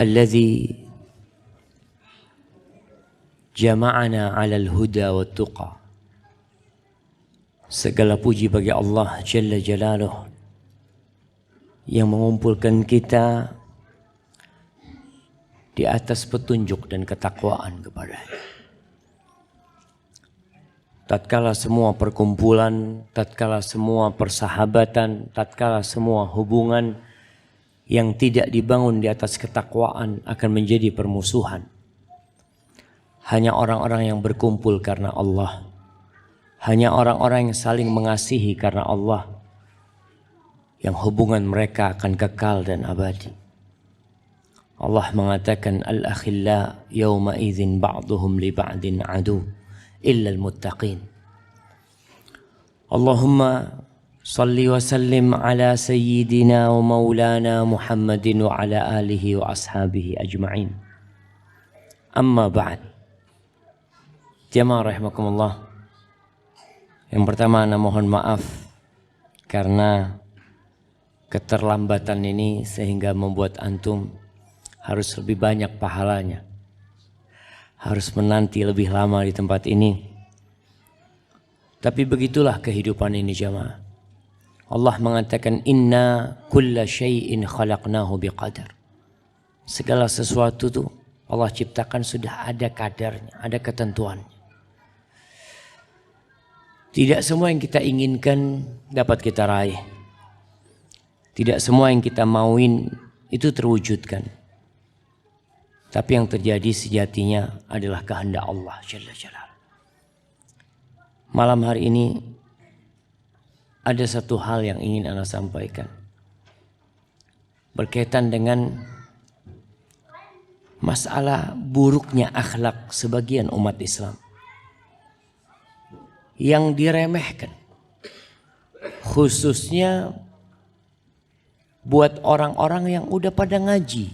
alladzi jama'ana 'alal huda wat tuqa. Segala puji bagi Allah Jalla Jalaluh yang mengumpulkan kita di atas petunjuk dan ketakwaan kepada-Nya. Tatkala semua perkumpulan, tatkala semua persahabatan, tatkala semua hubungan yang tidak dibangun di atas ketakwaan akan menjadi permusuhan. Hanya orang-orang yang berkumpul karena Allah, hanya orang-orang yang saling mengasihi karena Allah, yang hubungan mereka akan kekal dan abadi. Allah mengatakan al-akhilla yawma idzin ba'duhum li ba'din adu illa al-muttaqin. Allahumma salli wa sallim ala sayyidina wa maulana Muhammadin wa ala alihi wa ashabihi ajma'in. Amma ba'd. Jamaah rahimakumullah. Yang pertama, ana mohon maaf karena keterlambatan ini sehingga membuat antum harus lebih banyak pahalanya, harus menanti lebih lama di tempat ini. Tapi begitulah kehidupan ini jamaah. Allah mengatakan inna kulla syai'in khalaqnahu biqadar. Segala sesuatu tuh Allah ciptakan sudah ada kadarnya, ada ketentuannya. Tidak semua yang kita inginkan dapat kita raih. Tidak semua yang kita mauin itu terwujudkan. Tapi yang terjadi sejatinya adalah kehendak Allah Jalla Jalaluh. Malam hari ini ada satu hal yang ingin Ana sampaikan. Berkaitan dengan masalah buruknya akhlak sebagian umat Islam. Yang diremehkan. Khususnya buat orang-orang yang udah pada ngaji.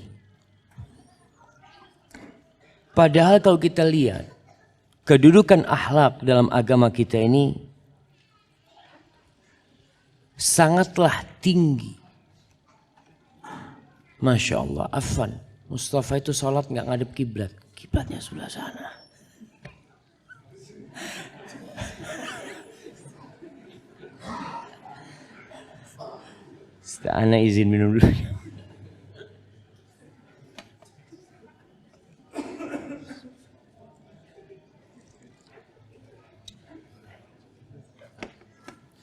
Padahal kalau kita lihat kedudukan akhlak dalam agama kita ini sangatlah tinggi. Masya Allah, Afwan, Mustafa itu sholat nggak ngadep kiblat, kiblatnya sebelah sana. Ana izin minum dulu.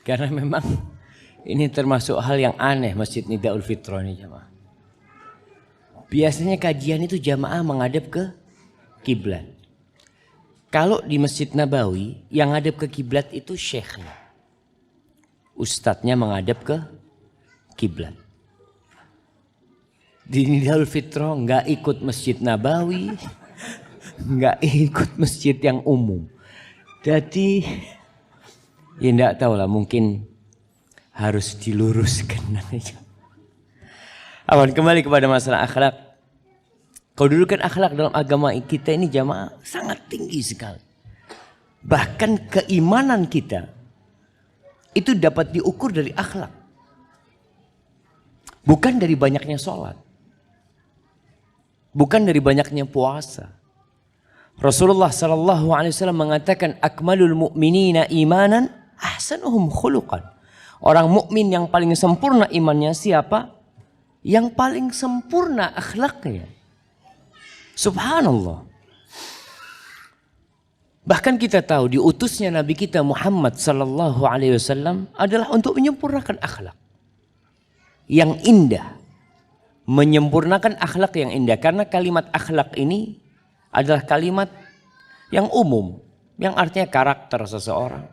Karena memang ini termasuk hal yang aneh Masjid Nidaul Fitra ini jamaah. Biasanya kajian itu jamaah menghadap ke kiblat. Kalau di Masjid Nabawi yang ngadep ke kiblat itu syekhnya. Ustadznya menghadap ke kiblat. Di Nidaul Fitra nggak ikut Masjid Nabawi, nggak ikut masjid yang umum. Jadi ya enggak tahu lah, mungkin harus diluruskan. Awan, kembali kepada masalah akhlak. Kedudukan akhlak dalam agama kita ini jamaah sangat tinggi sekali. Bahkan keimanan kita itu dapat diukur dari akhlak. Bukan dari banyaknya sholat. Bukan dari banyaknya puasa. Rasulullah SAW mengatakan akmalul mu'minina imanan ahsanuhum khuluqan. Orang mukmin yang paling sempurna imannya siapa? Yang paling sempurna akhlaknya. Subhanallah. Bahkan kita tahu diutusnya Nabi kita Muhammad SAW adalah untuk menyempurnakan akhlak yang indah. Menyempurnakan akhlak yang indah. Karena kalimat akhlak ini adalah kalimat yang umum. Yang artinya karakter seseorang,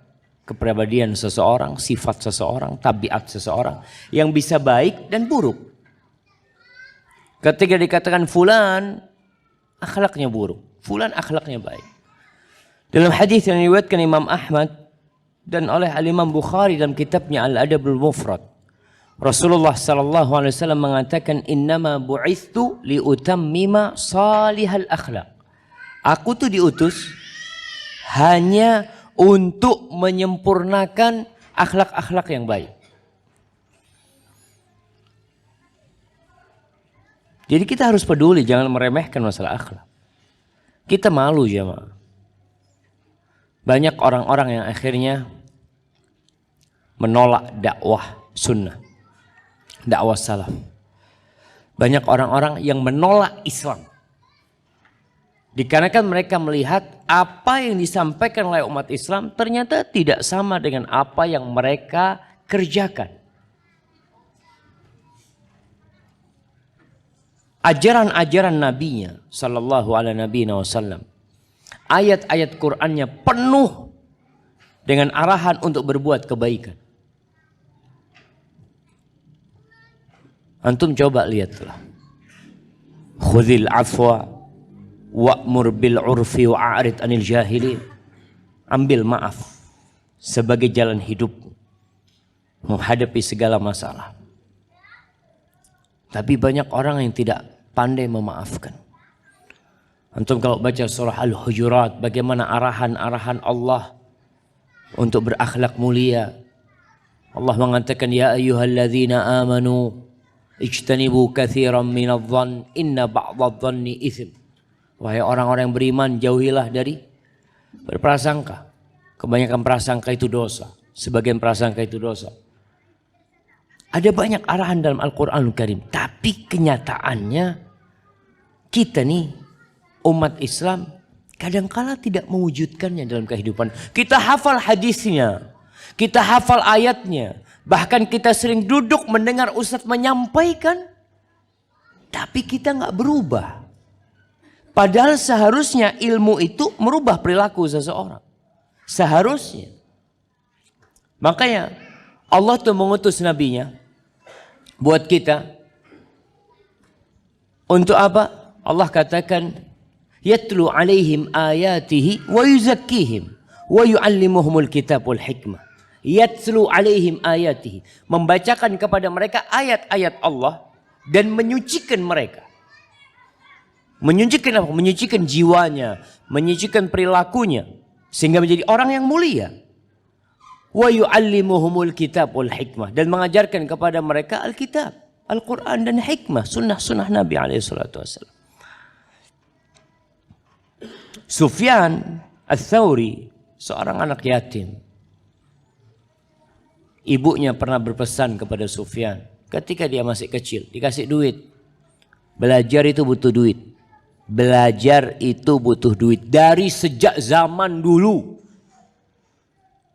kepribadian seseorang, sifat seseorang, tabiat seseorang. Yang bisa baik dan buruk. Ketika dikatakan fulan akhlaknya buruk, fulan akhlaknya baik. Dalam hadis yang diriwayatkan Imam Ahmad dan oleh Al-Imam Bukhari dalam kitabnya Al-Adabul Mufrad, Rasulullah SAW mengatakan innama bu'ithu liutammima salihal akhlak. Aku tuh diutus hanya untuk menyempurnakan akhlak-akhlak yang baik. Jadi kita harus peduli, jangan meremehkan masalah akhlak. Kita malu jemaah. Banyak orang-orang yang akhirnya menolak dakwah sunnah, dakwah salaf. Banyak orang-orang yang menolak Islam. Dikarenakan mereka melihat apa yang disampaikan oleh umat Islam ternyata tidak sama dengan apa yang mereka kerjakan. Ajaran-ajaran nabinya sallallahu alaihi wasallam, ayat-ayat Qur'annya penuh dengan arahan untuk berbuat kebaikan. Antum coba lihatlah. Khudhil afwa wa'mur bil urfi wa'arid anil jahilin. Ambil maaf sebagai jalan hidup menghadapi segala masalah. Tapi banyak orang yang tidak pandai memaafkan. Antum kalau baca surah Al-Hujurat, bagaimana arahan-arahan Allah untuk berakhlak mulia. Allah mengatakan, ya ayyuhalladzina amanu ijtanibu katsiran minadh-dhann inna ba'dadh-dhanni itsm. Wahai orang-orang yang beriman, jauhilah dari berprasangka. Kebanyakan prasangka itu dosa, sebagian prasangka itu dosa. Ada banyak arahan dalam Al-Quranul Karim. Tapi kenyataannya kita nih umat Islam kadangkala tidak mewujudkannya dalam kehidupan. Kita hafal hadisnya, kita hafal ayatnya. Bahkan kita sering duduk mendengar ustadz menyampaikan. Tapi kita nggak berubah. Padahal seharusnya ilmu itu merubah perilaku seseorang. Seharusnya. Makanya Allah tuh mengutus nabinya buat kita. Untuk apa? Allah katakan, yatlu alaihim ayatihi wa yuzakkihim wa yuallimuhumul kitab wal hikmah. Yatlu alaihim ayatihi, membacakan kepada mereka ayat-ayat Allah dan menyucikan mereka. Menyucikan apa? Menyucikan jiwanya, menyucikan perilakunya sehingga menjadi orang yang mulia. Wa yu'allimuhumul kitab wal hikmah, dan mengajarkan kepada mereka Alkitab, Al-Quran dan hikmah, sunnah-sunnah Nabi SAW. Sufyan Ats-Tsauri, seorang anak yatim. Ibunya pernah berpesan kepada Sufyan ketika dia masih kecil, dikasih duit. Belajar itu butuh duit. Belajar itu butuh duit dari sejak zaman dulu.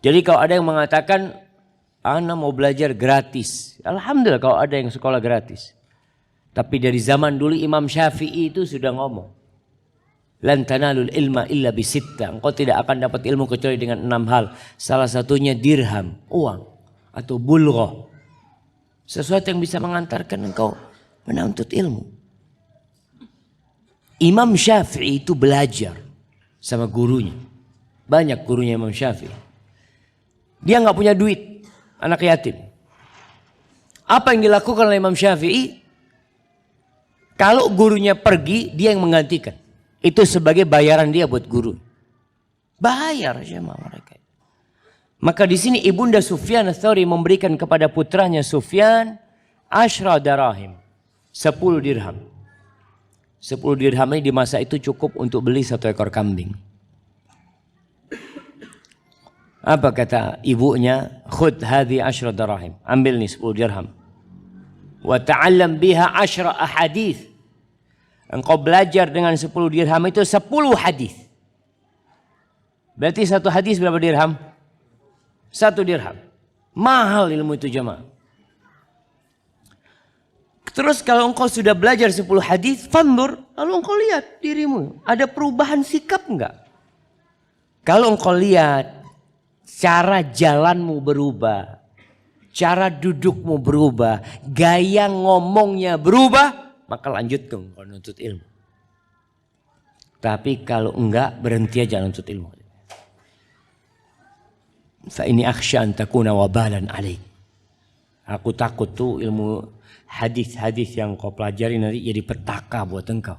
Jadi kalau ada yang mengatakan, anak mau belajar gratis. Alhamdulillah kalau ada yang sekolah gratis. Tapi dari zaman dulu Imam Syafi'i itu sudah ngomong. Lan tanalul ilma illa bisitta. Engkau tidak akan dapat ilmu kecuali dengan 6 hal. Salah satunya dirham, uang. Atau bulghah. Sesuatu yang bisa mengantarkan engkau menuntut ilmu. Imam Syafi'i itu belajar sama gurunya. Banyak gurunya Imam Syafi'i. Dia nggak punya duit, anak yatim. Apa yang dilakukan oleh Imam Syafi'i? Kalau gurunya pergi, dia yang menggantikan. Itu sebagai bayaran dia buat guru. Bayar sama mereka. Maka di sini ibunda Sufyan Ats-Tsauri memberikan kepada putranya Sufyan 10 darahim, 10 dirham. 10 dirham ini di masa itu cukup untuk beli 1 ekor kambing. Apa kata ibunya? Khudh hadhi 10 darahim. Ambil nih 10 dirham. Wa ta'allam biha 10 ahadits. Engkau belajar dengan 10 dirham itu 10 hadis. Berarti 1 hadis berapa dirham? 1 dirham. Mahal ilmu itu jemaah. Terus kalau engkau sudah belajar 10 hadis, fandur, lalu engkau lihat dirimu. Ada perubahan sikap enggak? Kalau engkau lihat cara jalanmu berubah, cara dudukmu berubah, gaya ngomongnya berubah, maka lanjutkan kalau nuntut ilmu. Tapi kalau enggak, berhenti aja nuntut ilmu. Fa ini akhsha an takuna wabalan alaik. Aku takut tuh ilmu hadis-hadis yang kau pelajari nanti jadi petaka buat engkau.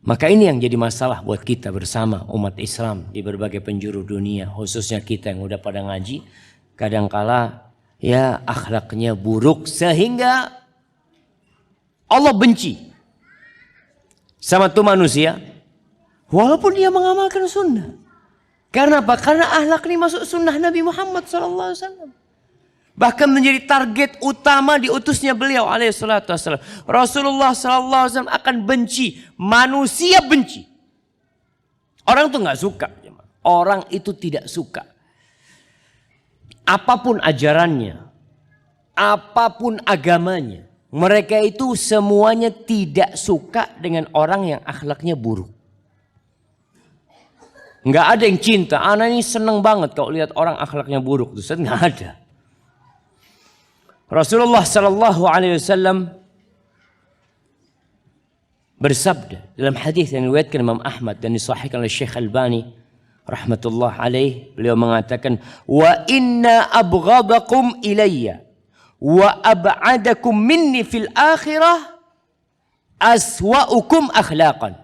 Maka ini yang jadi masalah buat kita bersama umat Islam di berbagai penjuru dunia, khususnya kita yang udah pada ngaji, kadangkala ya akhlaknya buruk sehingga Allah benci sama tuh manusia walaupun dia mengamalkan sunnah. Karena apa? Karena akhlak ini masuk sunnah Nabi Muhammad SAW. Bahkan menjadi target utama diutusnya beliau alaihi salatu wassalam. Rasulullah SAW akan benci, manusia benci. Orang tuh nggak suka. Orang itu tidak suka. Apapun ajarannya, apapun agamanya, mereka itu semuanya tidak suka dengan orang yang akhlaknya buruk. Nggak ada yang cinta. Anak ini seneng banget kalau lihat orang akhlaknya buruk. Ustaz, nggak ada. Rasulullah Sallallahu Alaihi Wasallam bersabda dalam hadis yang diriwayatkan Imam Ahmad dan disahihkan oleh Syekh Albani rahmatullah alaih, beliau mengatakan, wa inna abghadakum ilayya wa ab'adakum minni fil akhirah aswa'ukum akhlaqan.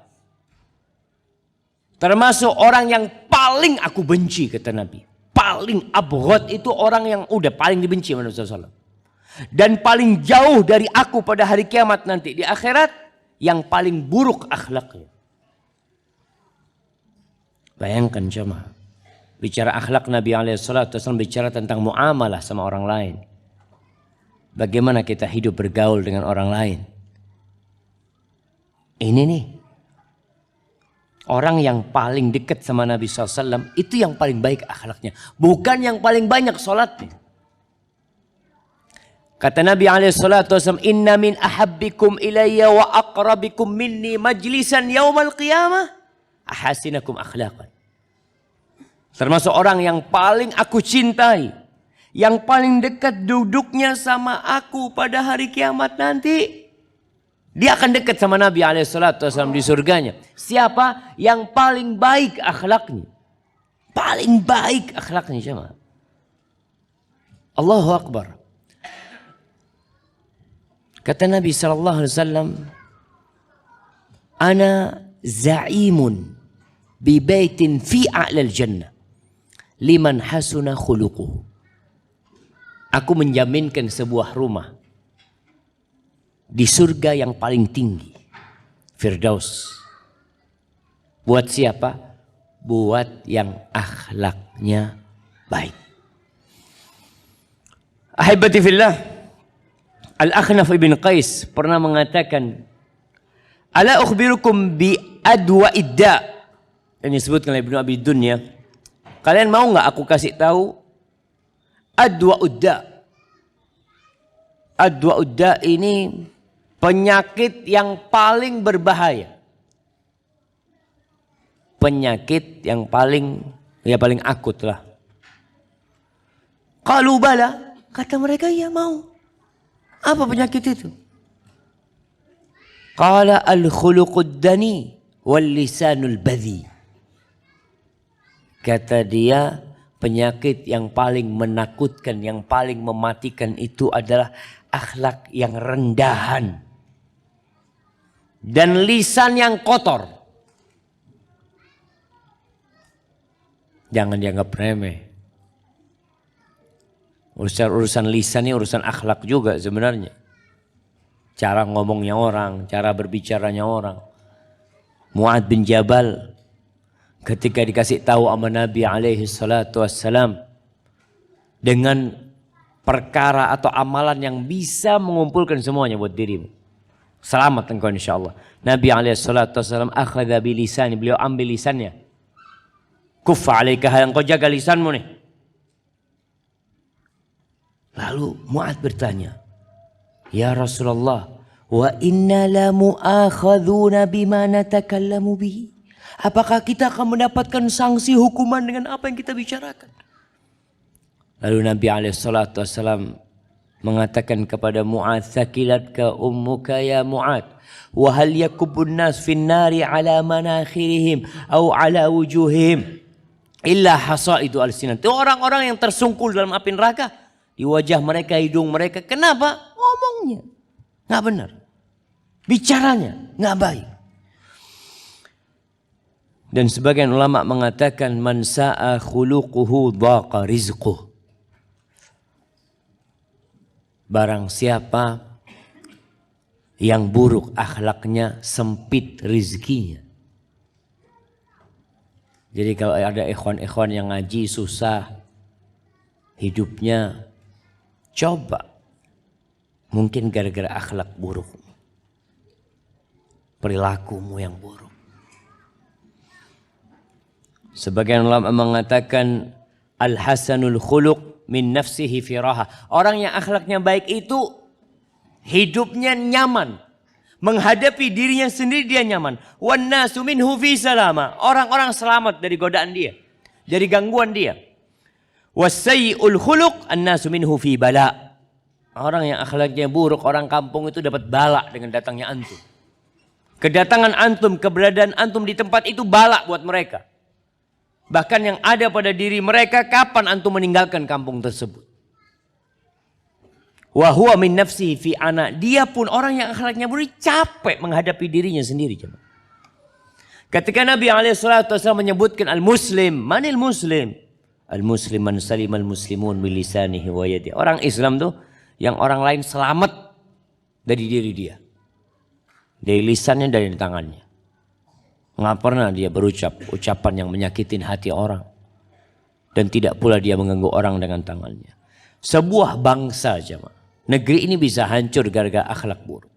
Termasuk orang yang paling aku benci, kata Nabi. Paling abghad itu orang yang udah paling dibenci oleh Rasulullah SAW. Dan paling jauh dari aku pada hari kiamat nanti di akhirat, yang paling buruk akhlaknya. Bayangkan jemaah, bicara akhlak Nabi SAW bicara tentang muamalah sama orang lain. Bagaimana kita hidup bergaul dengan orang lain. Ini nih, orang yang paling dekat sama Nabi SAW itu yang paling baik akhlaknya. Bukan yang paling banyak sholatnya. Kata Nabi SAW, inna min ahabbikum ilayya wa aqrabikum minni majlisan yawmal qiyamah ahasinakum akhlaqan. Termasuk orang yang paling aku cintai, yang paling dekat duduknya sama aku pada hari kiamat nanti, dia akan dekat sama Nabi SAW di surganya. Siapa yang paling baik akhlaknya? Paling baik akhlaknya siapa? Allahu Akbar. Kata Nabi SAW, ana za'imun bi baitin fi a'lal jannah liman hasuna khuluquhu. Aku menjaminkan sebuah rumah di surga yang paling tinggi, Firdaus. Buat siapa? Buat yang akhlaknya baik. Ahibati fillah, Al-Akhnaf ibn Qais pernah mengatakan, ala ukhbirukum bi adwa idda. Ini disebutkan oleh Ibnu Abi Dunya. Kalian mau nggak aku kasih tahu adwa udda? Adwa udda ini penyakit yang paling berbahaya. Penyakit yang paling akut lah. Qalu bala, kata mereka ya mau. Apa penyakit itu? Qala al-khuluqud dani wal lisanul badhi. Kata dia, penyakit yang paling menakutkan, yang paling mematikan itu adalah akhlak yang rendahan dan lisan yang kotor. Jangan dianggap remeh. Urusan lisan ini urusan akhlak juga sebenarnya. Cara ngomongnya orang, cara berbicaranya orang. Mu'ad bin Jabal ketika dikasih tahu sama Nabi alaihi salatu wassalam dengan perkara atau amalan yang bisa mengumpulkan semuanya buat dirimu. Selamat engkau insyaallah. Nabi alaihi salatu wassalam akhadha bilisani, beliau ambil lisannya. Kuffa alaika, engkau jaga lisanmu nih. Lalu Mu'ad bertanya, ya Rasulullah, wa inna la mu'akhadhuna bima natakallamu bihi. Apakah kita akan mendapatkan sanksi hukuman dengan apa yang kita bicarakan? Lalu Nabi SAW mengatakan kepada Mu'ad, thakilatka ummuka ya Mu'ad, wa hal yakubun nas fin nari ala manakhirihim au ala wujuhihim illa hasaidu alsinat. Itu orang-orang yang tersungkul dalam api neraka. Di wajah mereka, hidung mereka. Kenapa? Ngomongnya nggak benar. Bicaranya nggak baik. Dan sebagian ulama mengatakan man sa'a khuluquhu dhaqa rizquh. Barang siapa Yang buruk akhlaknya, sempit rizkinya. Jadi kalau ada ikhwan-ikhwan yang ngaji susah hidupnya, coba. Mungkin gara-gara akhlak buruk. Perilakumu yang buruk. Sebagian ulama mengatakan al-hasanul khuluq min nafsihi firaha. Orang yang akhlaknya baik itu hidupnya nyaman. Menghadapi dirinya sendiri dia nyaman. Wan nasu minhu fi salama. Orang-orang selamat dari godaan dia, dari gangguan dia. Wasayyi'ul khuluq an-nasu minhu fi bala. Orang yang akhlaknya buruk, orang kampung itu dapat bala dengan datangnya antum. Kedatangan antum, keberadaan antum di tempat itu bala buat mereka. Bahkan yang ada pada diri mereka, kapan antum meninggalkan kampung tersebut. Wa huwa min nafsihi fi ana. Dia pun orang yang akhlaknya buruk capek menghadapi dirinya sendiri. Ketika Nabi SAW menyebutkan al-muslim, manil muslim? Al-muslim man salim al-muslimun min lisanihi wa yadihi. Orang Islam tuh yang orang lain selamat dari diri dia. Dari lisannya, dari tangannya. Nggak pernah dia berucap ucapan yang menyakitin hati orang. Dan tidak pula dia mengganggu orang dengan tangannya. Sebuah bangsa jemaah, negeri ini bisa hancur gara-gara akhlak buruk.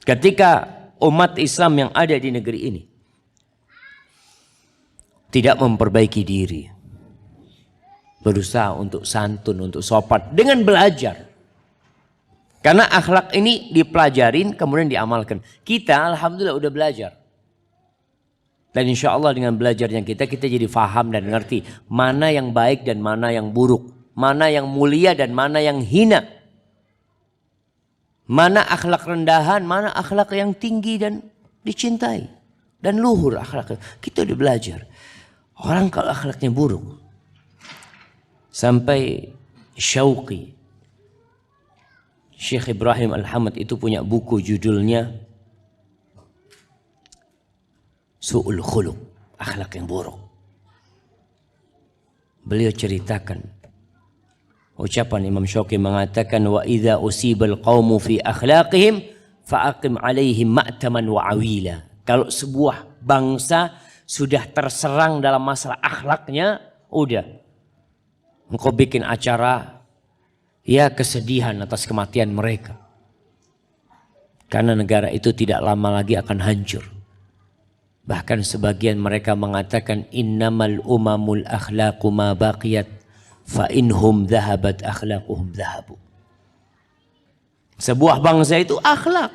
Ketika umat Islam yang ada di negeri ini tidak memperbaiki diri, berusaha untuk santun, untuk sopan dengan belajar. Karena akhlak ini dipelajarin kemudian diamalkan. Kita alhamdulillah udah belajar. Dan insya Allah dengan belajarnya kita jadi faham dan ngerti mana yang baik dan mana yang buruk. Mana yang mulia dan mana yang hina. Mana akhlak rendahan, mana akhlak yang tinggi dan dicintai. Dan luhur akhlak. Kita udah belajar. Orang kalau akhlaknya buruk. Sampai Syauqi, Syekh Ibrahim Al-Hamad itu punya buku judulnya Su'ul Khuluq, akhlak yang buruk. Beliau ceritakan ucapan Imam Syauqi mengatakan wa idza usibal qaumu fi akhlaqihim fa'aqim 'alaihim ma'taman wa 'awila. Kalau sebuah bangsa sudah terserang dalam masalah akhlaknya, udah engkau bikin acara ya kesedihan atas kematian mereka. Karena negara itu tidak lama lagi akan hancur. Bahkan sebagian mereka mengatakan innamal umamul akhlaqu ma baqiyat fa inhum dhahabat akhlaquhum dhahabu. Sebuah bangsa itu akhlak.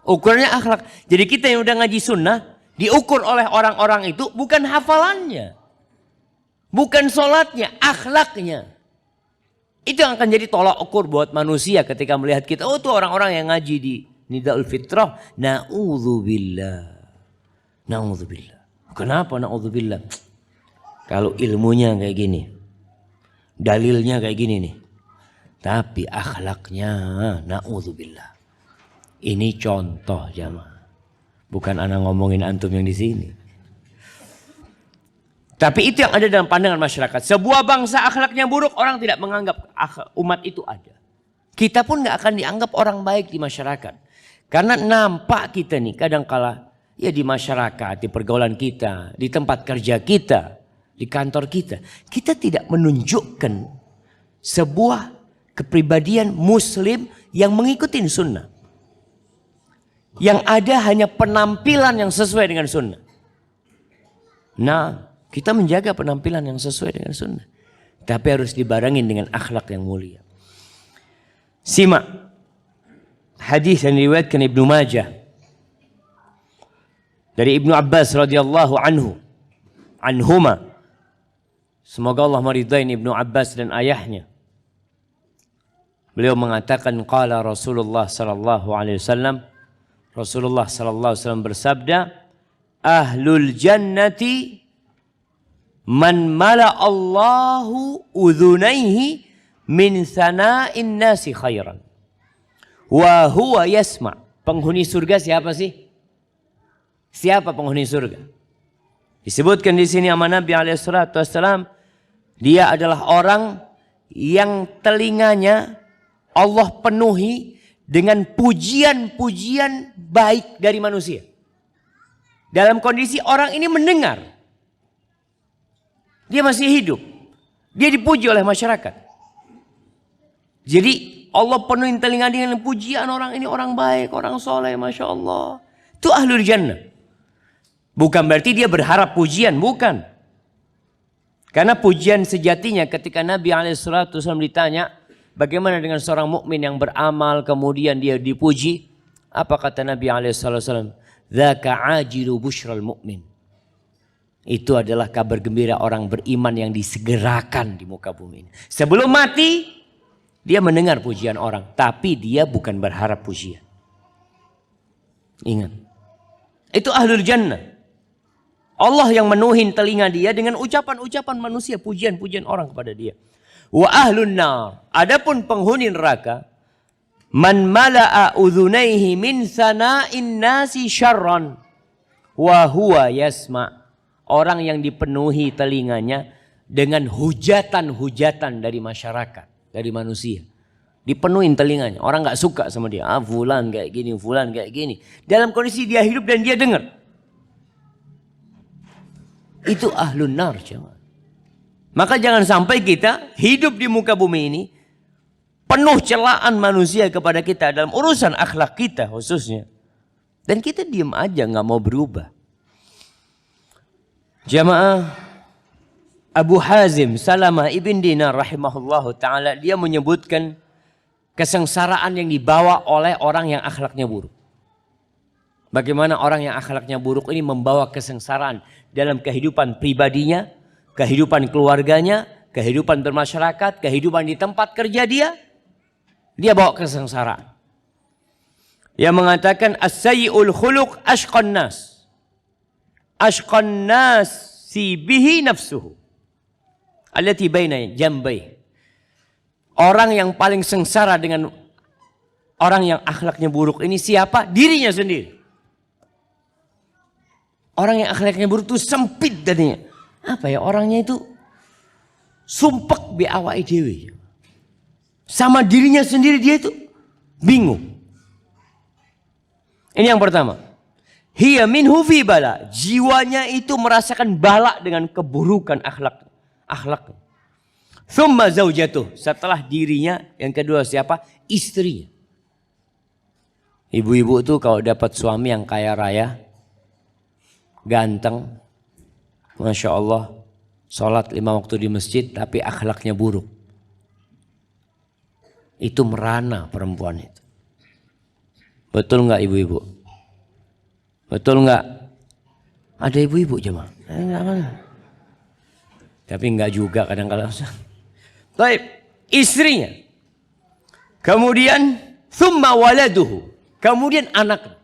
Ukurannya akhlak. Jadi kita yang udah ngaji sunnah diukur oleh orang-orang itu bukan hafalannya. Bukan sholatnya, akhlaknya. Itu yang akan jadi tolak ukur buat manusia ketika melihat kita. Oh, itu orang-orang yang ngaji di Nidaul Fitrah. Na'udzubillah. Na'udzubillah. Kenapa na'udzubillah? Kalau ilmunya kayak gini. Dalilnya kayak gini nih. Tapi akhlaknya na'udzubillah. Ini contoh jamaah. Bukan anak ngomongin antum yang di sini. Tapi itu yang ada dalam pandangan masyarakat. Sebuah bangsa akhlaknya buruk, orang tidak menganggap umat itu ada. Kita pun gak akan dianggap orang baik di masyarakat. Karena nampak kita nih kadangkala ya di masyarakat, di pergaulan kita, di tempat kerja kita, di kantor kita. Kita tidak menunjukkan sebuah kepribadian muslim yang mengikuti sunnah. Yang ada hanya penampilan yang sesuai dengan sunnah. Nah, kita menjaga penampilan yang sesuai dengan sunnah. Tapi harus dibarengin dengan akhlak yang mulia. Simak hadis yang diriwayatkan Ibnu Majah dari Ibnu Abbas radhiyallahu anhuma. Semoga Allah meridai Ibnu Abbas dan ayahnya. Beliau mengatakan qala Rasulullah sallallahu alaihi wasallam, Rasulullah sallallahu alaihi wasallam bersabda, ahlul jannati man mala Allahu udhunaihi min sana'in nasi khairan wa huwa yasma'. Penghuni surga siapa sih? Siapa penghuni surga? Disebutkan di sini sama Nabi SAW, dia adalah orang yang telinganya Allah penuhi dengan pujian-pujian baik dari manusia. Dalam kondisi orang ini mendengar. Dia masih hidup. Dia dipuji oleh masyarakat. Jadi Allah penuhi telinga dengan pujian orang ini orang baik, orang soleh, Masya Allah. Itu ahlul jannah. Bukan berarti dia berharap pujian, bukan. Karena pujian sejatinya ketika Nabi SAW ditanya, bagaimana dengan seorang mukmin yang beramal kemudian dia dipuji? Apa kata Nabi SAW? Dzaka ajilu busyral mu'min. Itu adalah kabar gembira orang beriman yang disegerakan di muka bumi ini. Sebelum mati, dia mendengar pujian orang. Tapi dia bukan berharap pujian. Ingat. Itu ahlul jannah. Allah yang menuhin telinga dia dengan ucapan-ucapan manusia. Pujian-pujian orang kepada dia. Wa ahlun nar. Adapun penghuni neraka. Man mala'a udhunaihi min sana'in nasi syarran. Wa huwa yasma'. Orang yang dipenuhi telinganya dengan hujatan-hujatan dari masyarakat, dari manusia. Dipenuhi telinganya. Orang gak suka sama dia. Fulan kayak gini, fulan kayak gini. Dalam kondisi dia hidup dan dia dengar. Itu ahlun nar. Maka jangan sampai kita hidup di muka bumi ini penuh celaan manusia kepada kita dalam urusan akhlak kita khususnya. Dan kita diam aja gak mau berubah. Jamaah, Abu Hazim Salamah ibn Dinar rahimahullahu ta'ala, dia menyebutkan kesengsaraan yang dibawa oleh orang yang akhlaknya buruk. Bagaimana orang yang akhlaknya buruk ini membawa kesengsaraan dalam kehidupan pribadinya, kehidupan keluarganya, kehidupan bermasyarakat, kehidupan di tempat kerja dia. Dia bawa kesengsaraan. Yang mengatakan as-sayyi'ul khuluq ashqan nas. Ashqan nasi bihi nafsuhu allati baina jambai. Orang yang paling sengsara dengan orang yang akhlaknya buruk ini siapa? Dirinya sendiri. Orang yang akhlaknya buruk itu sempit darinya. Apa ya, orangnya itu sumpek bi awake dhewe. Sama dirinya sendiri dia itu bingung. Ini yang pertama. Hiya minhu fi bala. Jiwanya itu merasakan bala dengan keburukan akhlak. Thumma zaujatuh. Setelah dirinya, yang kedua siapa? Istrinya. Ibu-ibu itu kalau dapat suami yang kaya raya, ganteng, Masya Allah, sholat 5 waktu di masjid, tapi akhlaknya buruk. Itu merana perempuan itu. Betul nggak ibu-ibu? Betul nggak? Ada ibu-ibu jemaah. Tapi nggak juga kadang-kadang. Baik, istrinya. Kemudian thumma waladuhu. Kemudian anak.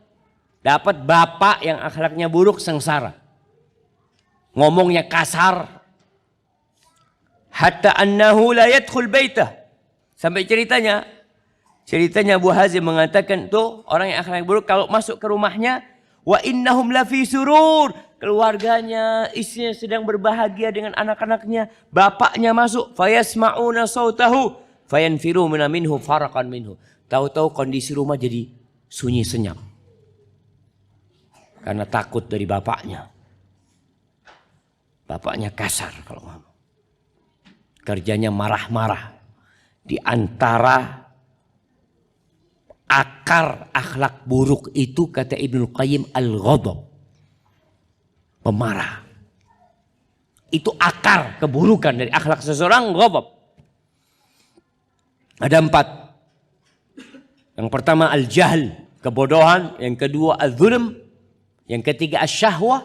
Dapat bapak yang akhlaknya buruk, sengsara. Ngomongnya kasar. Hatta annahu la yadkhul baitah. Sampai ceritanya Abu Hazim mengatakan tuh orang yang akhlaknya buruk kalau masuk ke rumahnya, wa innahum lafi surur, keluarganya, istrinya sedang berbahagia dengan anak-anaknya, bapaknya masuk, fayasma'una sautahu fayanfiru minhu faraqan minhu. Tahu-tahu kondisi rumah jadi sunyi senyap. Karena takut dari bapaknya. Bapaknya kasar kalau ngomong. Kerjanya marah-marah. Di antara akar akhlak buruk itu kata Ibnu Qayyim al-ghadab. Pemarah. Itu akar keburukan dari akhlak seseorang, ghadab. Ada 4. Yang pertama al-jahl, kebodohan. Yang kedua al-zulm. Yang ketiga asyahwah,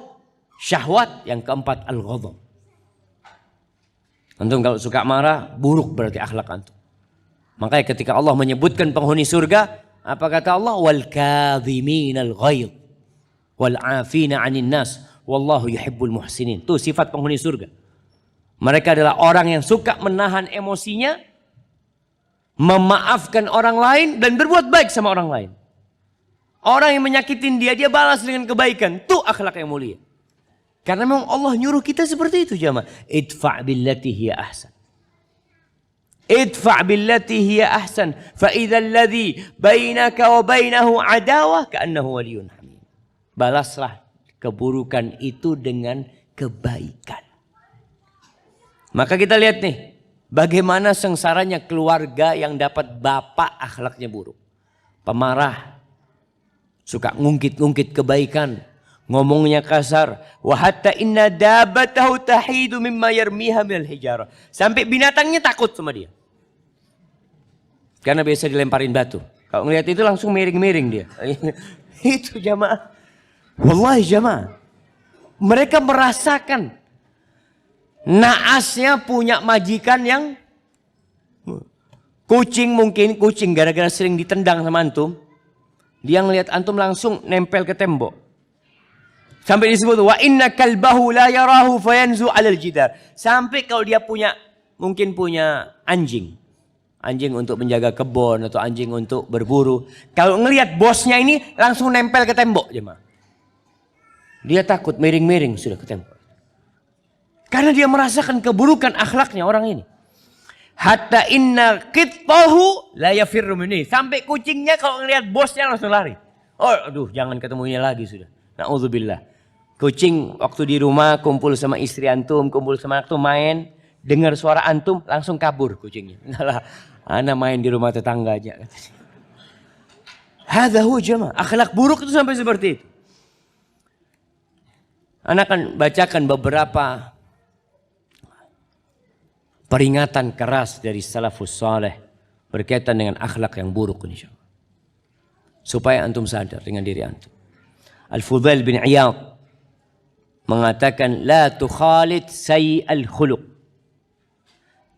syahwat. Yang keempat al-ghadab. Antum kalau suka marah, buruk berarti akhlak antum. Makanya ketika Allah menyebutkan penghuni surga, apa kata Allah? Wal kadhiminal ghaidh wal 'afina 'anil nas wallahu yuhibbul muhsinin. Itu sifat penghuni surga. Mereka adalah orang yang suka menahan emosinya, memaafkan orang lain dan berbuat baik sama orang lain. Orang yang menyakitin dia balas dengan kebaikan. Itu akhlak yang mulia. Karena memang Allah nyuruh kita seperti itu jamaah. Idfa' billati hiya ahsan. idfa' billati hiya ahsan fa idzal ladzi bainaka wa bainahu adawah ka'annahu waliyyun hamim. Balaslah keburukan itu dengan kebaikan. Maka kita lihat nih, bagaimana sengsaranya keluarga yang dapat bapak akhlaknya buruk. Pemarah, suka ngungkit-ngungkit kebaikan, ngomongnya kasar. Wa hatta inna dabatahu tahidu mimma yarmiha minal hijarah. Sampai binatangnya takut sama dia. Karena biasa dilemparin batu. Kalau ngelihat itu langsung miring-miring dia. Itu jamaah. Wallahi jamaah. Mereka merasakan naasnya punya majikan yang kucing, mungkin kucing gara-gara sering ditendang sama antum. Dia ngelihat antum langsung nempel ke tembok. Sampai disebut wa inna kalbahu la yarahu fayanzu 'alal jidar. Sampai kalau dia mungkin punya anjing. Anjing untuk menjaga kebun atau anjing untuk berburu. Kalau ngelihat bosnya ini langsung nempel ke tembok jemaah. Dia takut miring-miring sudah ke tembok. Karena dia merasakan keburukan akhlaknya orang ini. Hatta inna qittahu la yafirru minni. Sampai kucingnya kalau ngelihat bosnya langsung lari. Oh, aduh, jangan ketemu ini lagi sudah. Na'udzubillah. Kucing waktu di rumah kumpul sama istri antum, kumpul sama anak tuh main, dengar suara antum langsung kabur kucingnya. Nah, ana main di rumah tetangga aja. Hadza huwa jamaah. Akhlak buruk itu sampai seperti itu. Ana akan bacakan beberapa peringatan keras dari salafus saleh berkaitan dengan akhlak yang buruk insyaallah. Supaya antum sadar dengan diri antum. Al-Fudail bin Iyad mengatakan la tukhalid sayyi'al khuluq.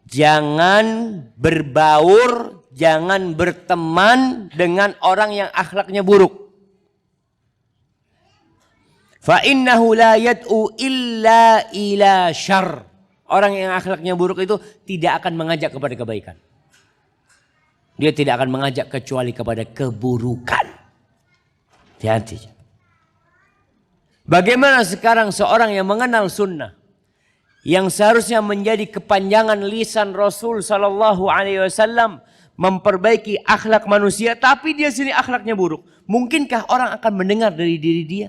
Jangan berbaur, jangan berteman dengan orang yang akhlaknya buruk. Fa innahu la yad'u illa ila syarr. Orang yang akhlaknya buruk itu tidak akan mengajak kepada kebaikan. Dia tidak akan mengajak kecuali kepada keburukan. Hati-hati. Bagaimana sekarang seorang yang mengenal sunnah, yang seharusnya menjadi kepanjangan lisan Rasul Sallallahu Alaihi Wasallam, memperbaiki akhlak manusia, tapi dia sendiri akhlaknya buruk. Mungkinkah orang akan mendengar dari diri dia?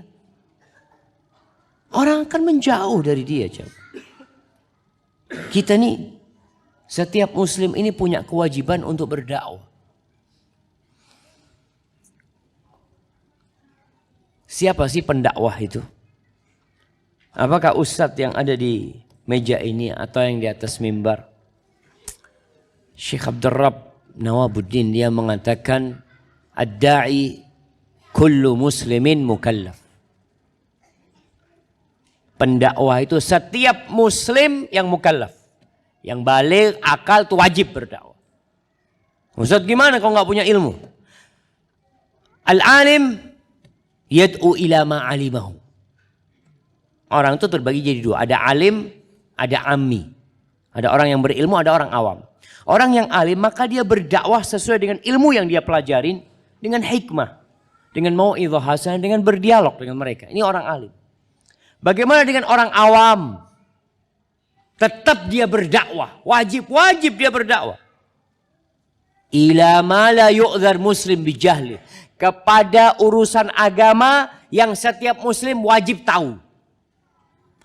Orang akan menjauh dari dia. Kita nih, setiap muslim ini punya kewajiban untuk berdakwah. Siapa sih pendakwah itu? Apakah ustadz yang ada di meja ini atau yang di atas mimbar? Syekh Abdul Rabb Nawabuddin dia mengatakan ad-da'i kullu muslimin mukallaf. Pendakwah itu setiap muslim yang mukallaf. Yang balik akal itu wajib berdakwah. Ustaz gimana kalau nggak punya ilmu? Al-alim yad'u ila ma'alimahu. Orang itu terbagi jadi dua. Ada alim, ada ammi. Ada orang yang berilmu, ada orang awam. Orang yang alim maka dia berdakwah sesuai dengan ilmu yang dia pelajarin. Dengan hikmah. Dengan mau'idhah hasanah, dengan berdialog dengan mereka. Ini orang alim. Bagaimana dengan orang awam? Tetap dia berdakwah. Wajib dia berdakwah. Ila ma la yu'dzar muslim bijahli. Kepada urusan agama yang setiap muslim wajib tahu.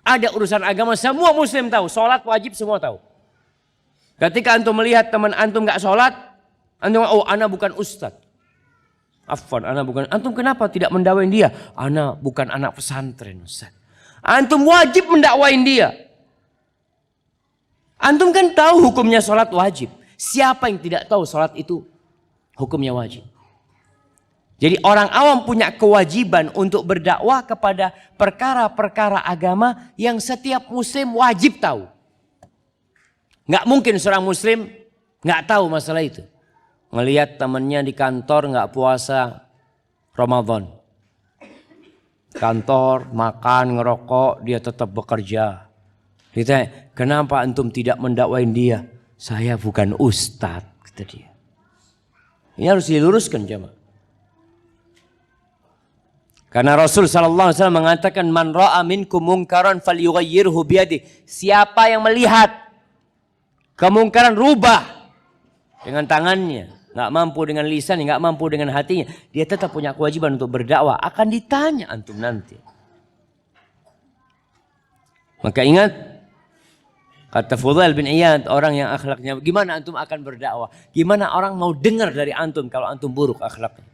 Ada urusan agama semua muslim tahu. Sholat wajib semua tahu. Ketika antum melihat teman antum gak sholat. Antum, oh ana bukan ustaz. Afwan, ana bukan. Antum kenapa tidak mendakwain dia? Ana bukan anak pesantren ustaz. Antum wajib mendakwain dia. Antum kan tahu hukumnya sholat wajib. Siapa yang tidak tahu sholat itu hukumnya wajib? Jadi orang awam punya kewajiban untuk berdakwah kepada perkara-perkara agama yang setiap muslim wajib tahu. Nggak mungkin seorang muslim nggak tahu masalah itu. Ngelihat temannya di kantor nggak puasa Ramadan. Kantor, makan, ngerokok, dia tetap bekerja. Ditanya, kenapa antum tidak mendakwain dia? Saya bukan ustadz, kata dia. Ini harus diluruskan jemaah. Karena Rasul sallallahu alaihi wasallam mengatakan man ra'a minkum munkaran falyughayyirhu biyadihi. Siapa yang melihat kemungkaran rubah dengan tangannya, nggak mampu dengan lisan, nggak mampu dengan hatinya, dia tetap punya kewajiban untuk berdakwah. Akan ditanya antum nanti. Maka ingat, kata Fudail bin Iyad, orang yang akhlaknya, gimana antum akan berdakwah? Gimana orang mau dengar dari antum kalau antum buruk akhlaknya?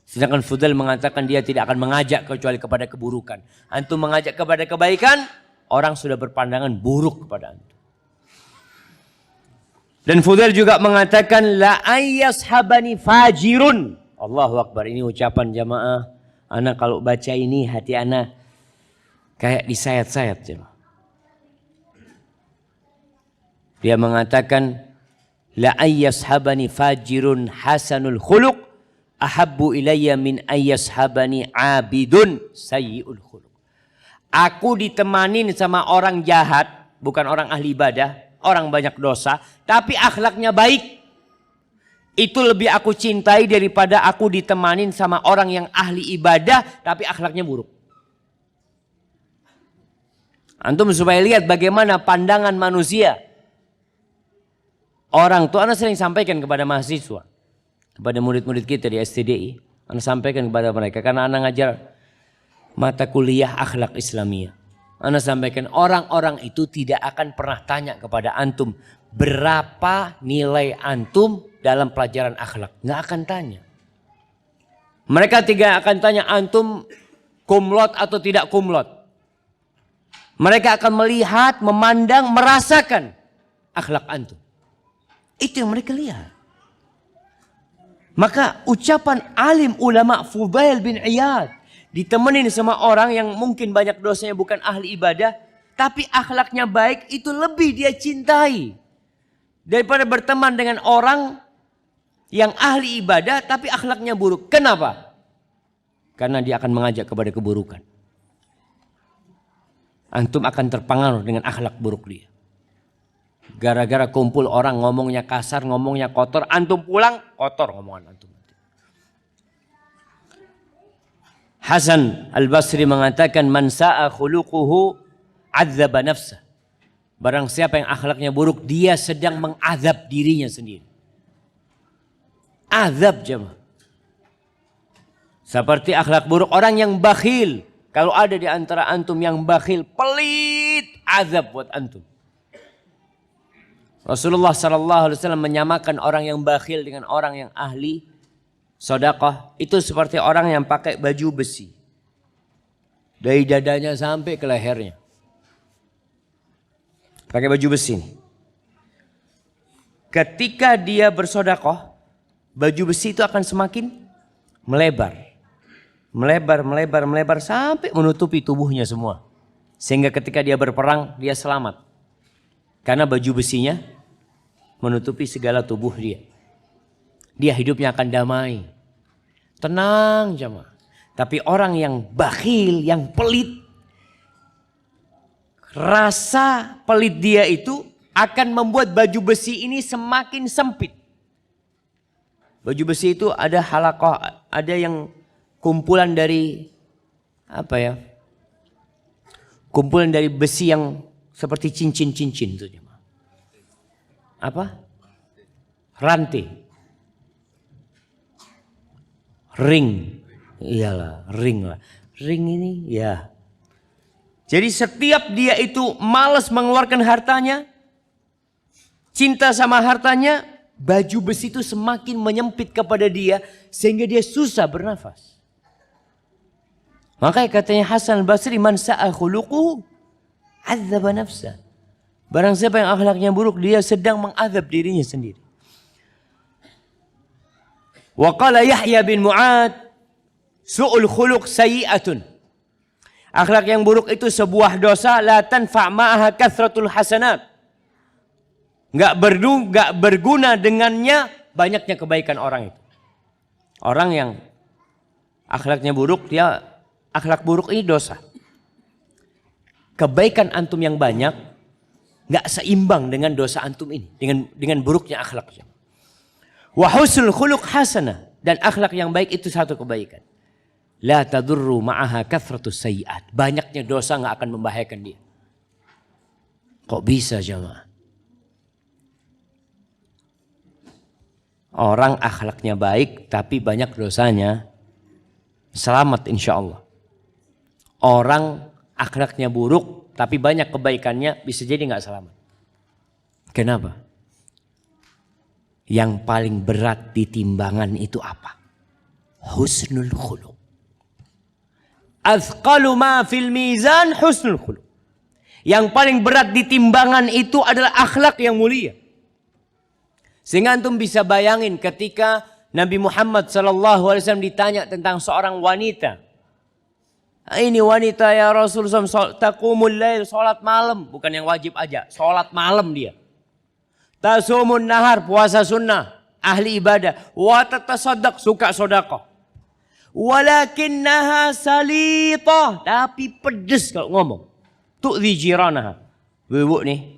Sedangkan Fudail mengatakan dia tidak akan mengajak kecuali kepada keburukan. Antum mengajak kepada kebaikan, orang sudah berpandangan buruk kepada antum. Dan Fudail juga mengatakan la ayyashabani fajirun. Allahu Akbar, ini ucapan jamaah. Anak kalau baca ini hati anak kayak disayat-sayat jemaah. Dia mengatakan la ayyashabani fajirun hasanul khuluq ahabbu ilayya min ayyashabani abidun sayyi'ul khuluq. Aku ditemanin sama orang jahat, bukan orang ahli ibadah, orang banyak dosa, tapi akhlaknya baik. Itu lebih aku cintai daripada aku ditemanin sama orang yang ahli ibadah tapi akhlaknya buruk. Antum supaya lihat bagaimana pandangan manusia. Orang tuh anak sering sampaikan kepada mahasiswa, kepada murid-murid kita di STDI, anak sampaikan kepada mereka karena anak ngajar mata kuliah akhlak Islamiyah. Anak sampaikan orang-orang itu tidak akan pernah tanya kepada antum berapa nilai antum dalam pelajaran akhlak. Nggak akan tanya. Mereka tidak akan tanya antum kumlot atau tidak kumlot. Mereka akan melihat, memandang, merasakan akhlak antum. Itu yang mereka lihat. Maka ucapan alim ulama Fudail bin Iyad ditemenin sama orang yang mungkin banyak dosanya bukan ahli ibadah, tapi akhlaknya baik, itu lebih dia cintai daripada berteman dengan orang yang ahli ibadah tapi akhlaknya buruk. Kenapa? Karena dia akan mengajak kepada keburukan. Antum akan terpengaruh dengan akhlak buruk dia. Gara-gara kumpul orang ngomongnya kasar, ngomongnya kotor, antum pulang kotor ngomongan antum. Hasan Al-Basri mengatakan man sa'a khuluquhu adzaba nafsah. Barang siapa yang akhlaknya buruk, dia sedang mengazab dirinya sendiri. Azab jemaah. Seperti akhlak buruk orang yang bakhil. Kalau ada di antara antum yang bakhil, pelit, azab buat antum. Rasulullah SAW menyamakan orang yang bakhil dengan orang yang ahli sedekah. Itu seperti orang yang pakai baju besi. Dari dadanya sampai ke lehernya. Pakai baju besi. Ketika dia bersedekah, baju besi itu akan semakin melebar. Melebar sampai menutupi tubuhnya semua. Sehingga ketika dia berperang, dia selamat. Karena baju besinya menutupi segala tubuh dia. Dia hidupnya akan damai. Tenang jemaah. Tapi orang yang bakhil, yang pelit, rasa pelit dia itu akan membuat baju besi ini semakin sempit. Baju besi itu ada halaqah, ada yang kumpulan dari apa ya? Kumpulan dari besi yang seperti cincin-cincin itu. Apa? Rantai. Ring. Iyalah, ring lah. Ring ini ya. Jadi setiap dia itu malas mengeluarkan hartanya, cinta sama hartanya, baju besi itu semakin menyempit kepada dia sehingga dia susah bernafas. Makanya katanya Hasan Al-Basri, man sa'a khuluquhu adzaba nafsah. Barang siapa yang akhlaknya buruk, dia sedang mengazab dirinya sendiri. Wa qala Yahya bin Mu'ad, su'ul khuluq sayyi'atun. Akhlak yang buruk itu sebuah dosa, la tanfa' ma'aha kathratul hasanat. Enggak berguna dengannya banyaknya kebaikan orang itu. Orang yang akhlaknya buruk, dia akhlak buruk ini dosa. Kebaikan antum yang banyak nggak seimbang dengan dosa antum ini, dengan buruknya akhlaknya. Wa husnul khuluq hasanah, dan akhlak yang baik itu satu kebaikan. La tadurru ma'aha kathratus sayyi'at. Banyaknya dosa nggak akan membahayakan dia. Kok bisa jamaah? Orang akhlaknya baik tapi banyak dosanya, selamat insya Allah. Orang akhlaknya buruk tapi banyak kebaikannya, bisa jadi nggak selamat. Kenapa? Yang paling berat di timbangan itu apa? Husnul khuluq. Athqalu ma fil mizan husnul khuluq. Yang paling berat di timbangan itu adalah akhlak yang mulia. Sehingga antum bisa bayangin ketika Nabi Muhammad SAW ditanya tentang seorang wanita. Ini wanita ya Rasulullah SAW, taqumul lail, sholat malam. Bukan yang wajib aja, sholat malam dia. Tasumun nahar, puasa sunnah, ahli ibadah. Wa tatasaddaq, suka sedekah. Walakinnaha salitah, tapi pedes kalau ngomong. Tu'dhi jiranaha. Ibu nih,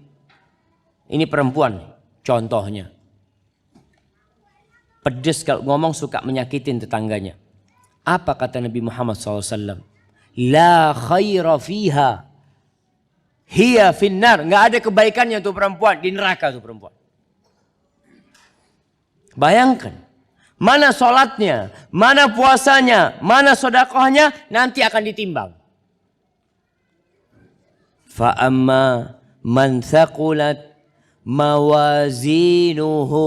ini perempuan nih, contohnya. Pedes kalau ngomong, suka menyakitin tetangganya. Apa kata Nabi Muhammad SAW? La khaira fiha. Hiya finnar. Nggak ada kebaikannya tuh perempuan. Di neraka tuh perempuan. Bayangkan. Mana sholatnya. Mana puasanya. Mana sedekahnya. Nanti akan ditimbang. Fa'amma man thaqulat mawazinuhu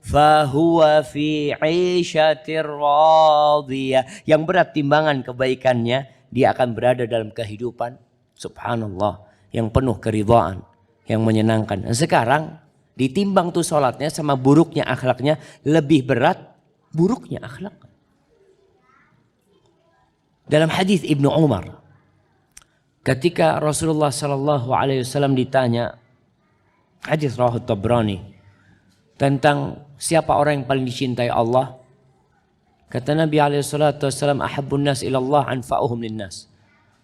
fahuwa fi 'ishatir radiyah. Yang berat timbangan kebaikannya, dia akan berada dalam kehidupan subhanallah yang penuh keridhaan, yang menyenangkan. Nah, sekarang ditimbang tuh sholatnya sama buruknya akhlaknya, lebih berat buruknya akhlak. Dalam hadis Ibnu Umar, ketika Rasulullah SAW ditanya, hadis Rawahu Tabrani, tentang siapa orang yang paling dicintai Allah, kata Nabi SAW, ahabbun nas ilallah anfa'uhum linnas.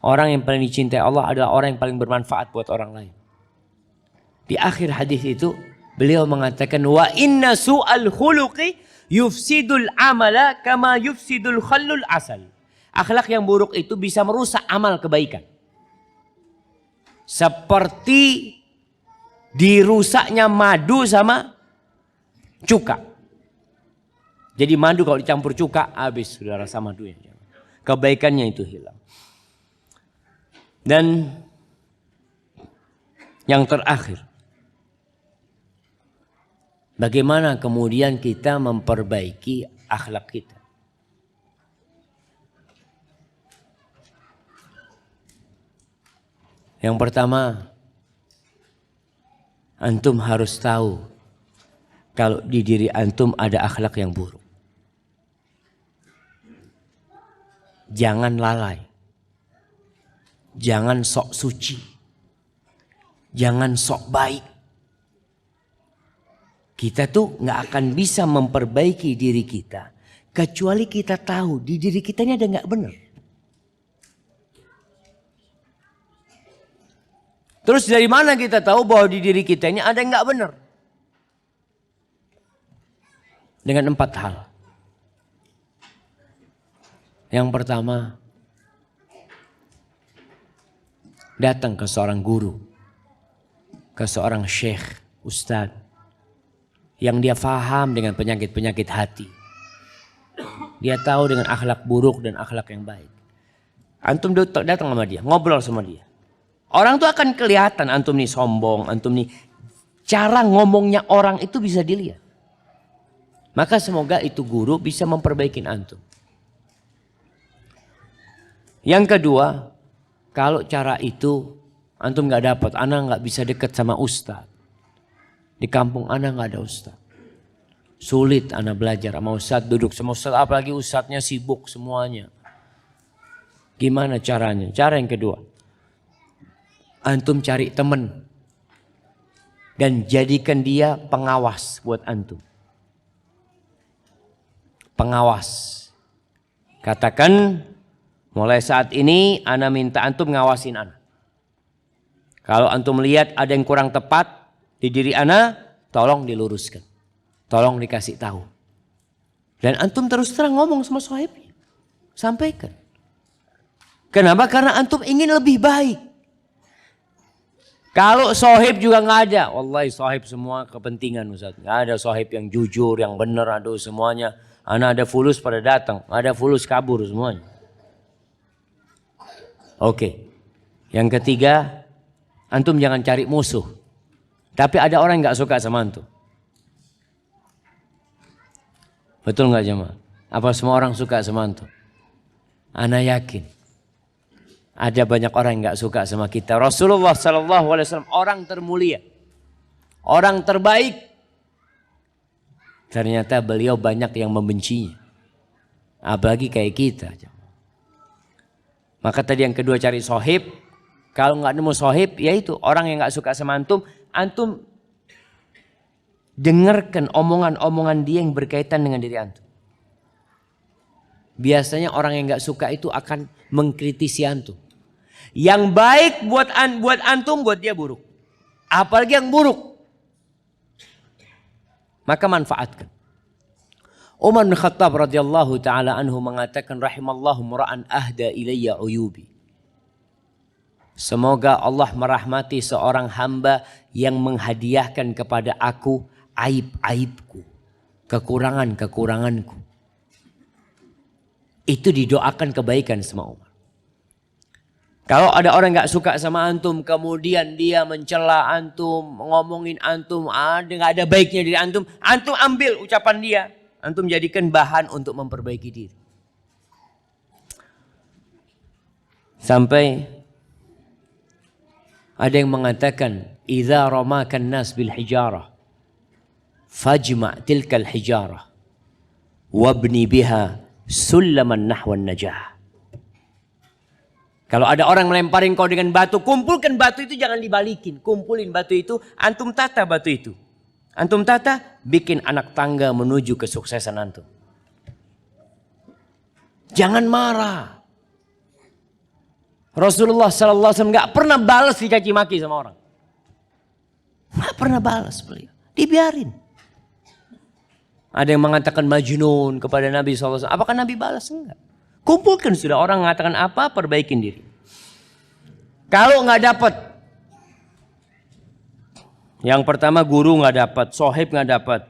Orang yang paling dicintai Allah adalah orang yang paling bermanfaat buat orang lain. Di akhir hadis itu beliau mengatakan, wa inna su'al khuluqi yufsidul amala kama yufsidul khallul asal. Akhlak yang buruk itu bisa merusak amal kebaikan. Seperti dirusaknya madu sama cuka. Jadi madu kalau dicampur cuka, habis sudah rasa madunya. Kebaikannya itu hilang. Dan yang terakhir, bagaimana kemudian kita memperbaiki akhlak kita? Yang pertama, antum harus tahu kalau di diri antum ada akhlak yang buruk. Jangan lalai. Jangan sok suci. Jangan sok baik. Kita tuh nggak akan bisa memperbaiki diri kita kecuali kita tahu di diri kita ini ada nggak benar. Terus dari mana kita tahu bahwa di diri kita ini ada nggak benar? Dengan 4 hal. Yang pertama, datang ke seorang guru, ke seorang syekh, ustadz, yang dia faham dengan penyakit-penyakit hati. Dia tahu dengan akhlak buruk dan akhlak yang baik. Antum datang sama dia, ngobrol sama dia. Orang tuh akan kelihatan antum nih sombong, antum nih, cara ngomongnya orang itu bisa dilihat. Maka semoga itu guru bisa memperbaiki antum. Yang kedua, kalau cara itu antum nggak dapat, ana nggak bisa dekat sama ustadz. Di kampung ana nggak ada ustadz. Sulit ana belajar sama ustadz, duduk sama ustadz, apalagi ustadznya sibuk semuanya. Gimana caranya? Cara yang kedua, antum cari teman dan jadikan dia pengawas buat antum. Pengawas. Katakan, mulai saat ini ana minta antum ngawasin ana. Kalau antum lihat ada yang kurang tepat di diri ana, tolong diluruskan. Tolong dikasih tahu. Dan antum terus terang ngomong sama sahibnya. Sampaikan. Kenapa? Karena antum ingin lebih baik. Kalau sohib juga nggak ada. Wallahi sohib semua kepentingan Ustaz. Nggak ada sohib yang jujur, yang benar, aduh semuanya. Anak ada fulus pada datang, ada fulus kabur semuanya. Oke. Yang ketiga, antum jangan cari musuh. Tapi ada orang yang nggak suka sama antum. Betul nggak jemaah? Apa semua orang suka sama antum? Ana yakin. Ada banyak orang yang gak suka sama kita. Rasulullah SAW orang termulia. Orang terbaik. Ternyata beliau banyak yang membencinya. Apalagi kayak kita. Maka tadi yang kedua cari sohib. Kalau gak nemu sohib, yaitu orang yang gak suka sama antum. Antum dengarkan omongan-omongan dia yang berkaitan dengan diri antum. Biasanya orang yang gak suka itu akan mengkritisi antum. Yang baik buat antum, buat dia buruk. Apalagi yang buruk. Maka manfaatkan. Umar bin Khattab radhiyallahu taala anhu mengatakan rahimallahu mura'an ahda ilayya uyubi. Semoga Allah merahmati seorang hamba yang menghadiahkan kepada aku aib-aibku, kekurangan-kekuranganku. Itu didoakan kebaikan sama Umar. Kalau ada orang gak suka sama antum, kemudian dia mencela antum, ngomongin antum, gak ada baiknya dari antum ambil ucapan dia. Antum jadikan bahan untuk memperbaiki diri. Sampai ada yang mengatakan, "Idza ramakan nas bil hijarah, fajma' tilkal hijarah, wabni biha sullaman nahwan najah." Kalau ada orang melemparin kau dengan batu, kumpulkan batu itu, jangan dibalikin. Kumpulin batu itu, antum tata batu itu. Antum tata, bikin anak tangga menuju kesuksesan antum. Jangan marah. Rasulullah SAW gak pernah balas dicaci maki sama orang. Gak pernah balas beliau. Dibiarin. Ada yang mengatakan majnun kepada Nabi SAW. Apakah Nabi balas? Enggak. Kumpulkan sudah, orang mengatakan apa, perbaikin diri. Kalau nggak dapat, yang pertama guru nggak dapat, sohib nggak dapat,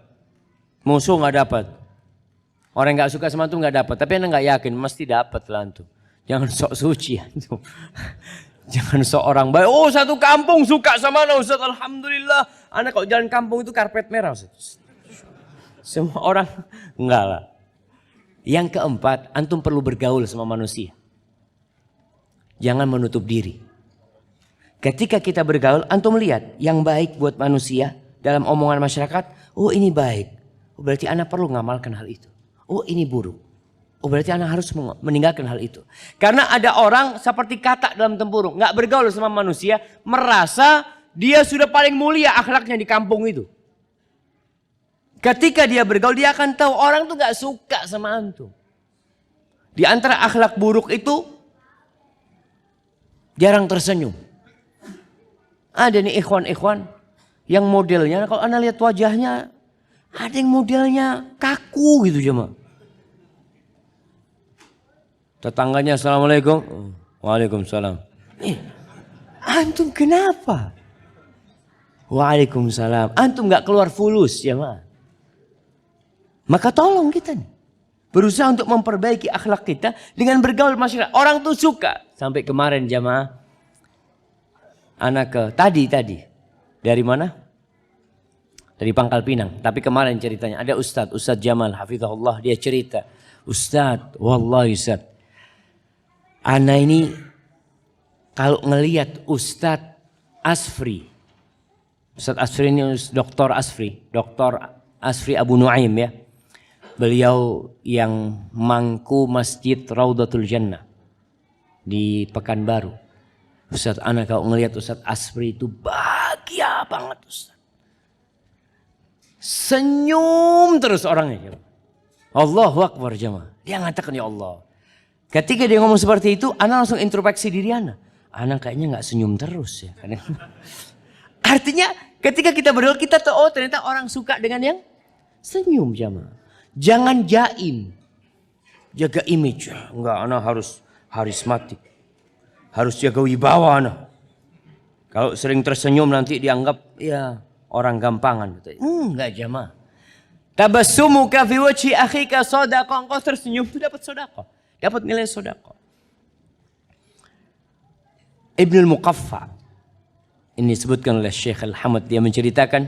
musuh nggak dapat, orang nggak suka sama antum nggak dapat. Tapi anda nggak yakin, mesti dapat lah antum. Jangan sok suci antum. Jangan sok orang baik. Oh satu kampung suka sama anda Ustaz, alhamdulillah. Anda kalau jalan kampung itu karpet merah Ustaz. Semua orang enggak lah. Yang keempat, antum perlu bergaul sama manusia. Jangan menutup diri. Ketika kita bergaul, antum lihat yang baik buat manusia dalam omongan masyarakat. Oh ini baik. Oh, berarti anak perlu ngamalkan hal itu. Oh ini buruk. Oh berarti anak harus meninggalkan hal itu. Karena ada orang seperti katak dalam tempurung. Nggak bergaul sama manusia. Merasa dia sudah paling mulia akhlaknya di kampung itu. Ketika dia bergaul, dia akan tahu orang tuh gak suka sama antum. Di antara akhlak buruk itu, jarang tersenyum. Ada nih ikhwan-ikhwan yang modelnya, kalau anda lihat wajahnya, ada yang modelnya kaku gitu cuma. Tetangganya assalamualaikum, waalaikumsalam. Antum kenapa? Waalaikumsalam. Antum gak keluar fulus ya mah. Maka tolong kita nih, berusaha untuk memperbaiki akhlak kita dengan bergaul masyarakat. Orang tuh suka. Sampai kemarin jamaah, anak ke tadi dari mana? Dari Pangkal Pinang. Tapi kemarin ceritanya ada Ustadz Jamal hafizahullah, dia cerita, Ustadz, wallahi Ustadz, ana ini kalau ngelihat Ustadz Asfri ini Dr. Asfri Abu Nuaim ya. Beliau yang mangku Masjid Raudatul Jannah di Pekanbaru. Ustaz, anak kalau ngelihat Ustaz Asfri itu bahagia banget Ustaz. Senyum terus orangnya. Allahu Akbar jemaah. Dia mengatakan ya Allah. Ketika dia ngomong seperti itu, anak langsung introspeksi diri anak. Anak kayaknya nggak senyum terus ya. Artinya ketika kita berdoa kita tahu oh ternyata orang suka dengan yang senyum jemaah. Jangan jaim. Jaga image. Enggak, anak harus harismatik. Harus jaga wibawa anak. Kalau sering tersenyum nanti dianggap ya orang gampangan. Enggak jamaah. Tabassumuka fi wajhi akhika shadaqah. Engkau tersenyum itu dapat sedekah. Dapat nilai sedekah. Ibnul Muqaffa ini disebutkan oleh Syekh Al-Hamad, dia menceritakan